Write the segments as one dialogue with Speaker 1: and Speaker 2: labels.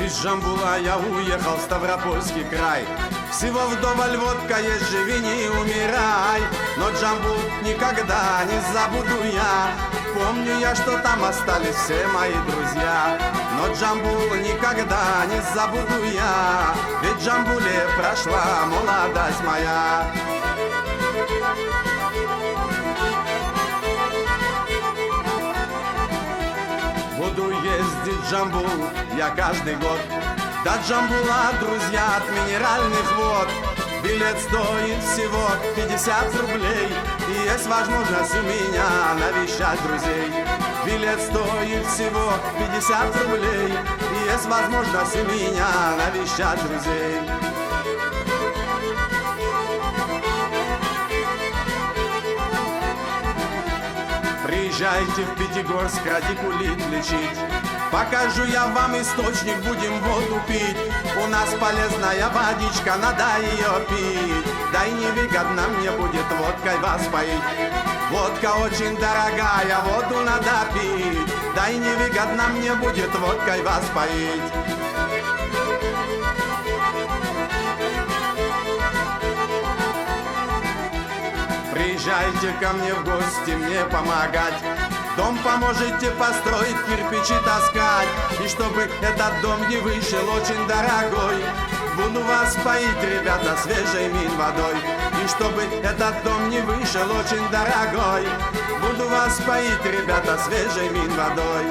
Speaker 1: Из Джамбула я уехал в Ставропольский край. Всего вдоволь, водка есть, живи, не умирай. Но Джамбул никогда не забуду я. Помню я, что там остались все мои друзья. Но Джамбул никогда не забуду я. Ведь в Джамбуле прошла молодость моя. Буду ездить в Джамбул я каждый год. До Джамбула, друзья, от минеральных вод. Билет стоит всего 50 рублей. И есть возможность у меня навещать друзей. Билет стоит всего 50 рублей. И есть возможность у меня навещать друзей. Приезжайте в Пятигорск радикулит лечить. Покажу я вам источник, будем воду пить. У нас полезная водичка, надо ее пить. Да и невыгодно мне будет водкой вас поить. Водка очень дорогая, воду надо пить. Да и невыгодно мне будет водкой вас поить. Приезжайте ко мне в гости, мне помогать. Дом поможете построить, кирпичи таскать. И чтобы этот дом не вышел очень дорогой, буду вас поить, ребята, свежей Минводой. И чтобы этот дом не вышел очень дорогой, буду вас поить, ребята, свежей Минводой.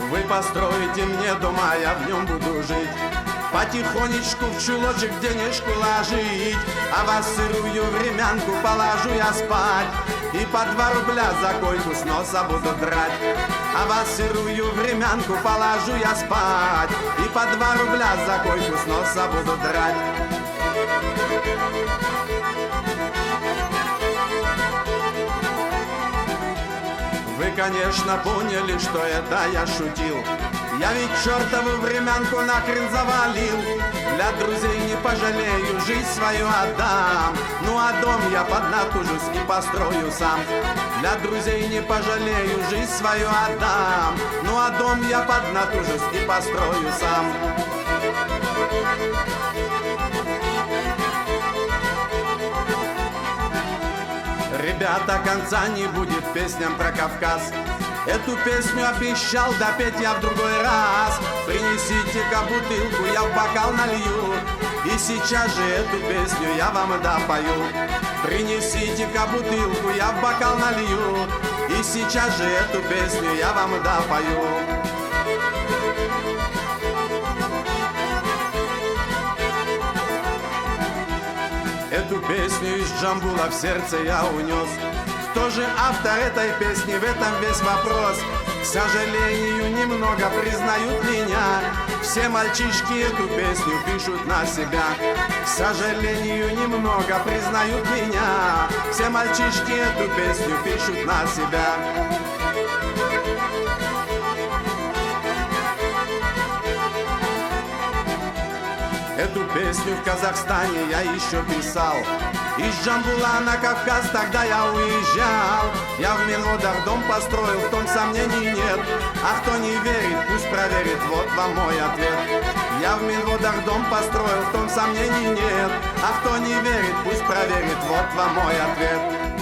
Speaker 1: Вы построите мне дом, а я в нем буду жить. Потихонечку в чулочек денежку ложить. А вас сырую времянку положу я спать. И по 2 рубля за койку с носа буду драть. А вас сырую времянку положу я спать. И по 2 рубля за койку с носа буду драть. Вы, конечно, поняли, что это я шутил. Я ведь чертову времянку нахрен завалил. Для друзей не пожалею, жизнь свою отдам. Ну а дом я поднатужусь и построю сам. Для друзей не пожалею, жизнь свою отдам. Ну а дом я поднатужусь и построю сам. Ребята, конца не будет песням про Кавказ. Эту песню обещал допеть я в другой раз. Принесите-ка бутылку, я в бокал налью. И сейчас же эту песню я вам допою. Принесите-ка бутылку, я в бокал налью. И сейчас же эту песню я вам допою. Эту песню из Джамбула в сердце я унес. Кто же автор этой песни, в этом весь вопрос. К сожалению, немного признают меня. Все мальчишки эту песню пишут на себя. К сожалению, немного признают меня. Все мальчишки эту песню пишут на себя. Эту песню в Казахстане я еще писал. Из Джамбула на Кавказ тогда я уезжал. Я в Минводах дом построил, в том сомнений нет. А кто не верит, пусть проверит, вот вам мой ответ. Я в Минводах дом построил, в том сомнений нет. А кто не верит, пусть проверит, вот вам мой ответ.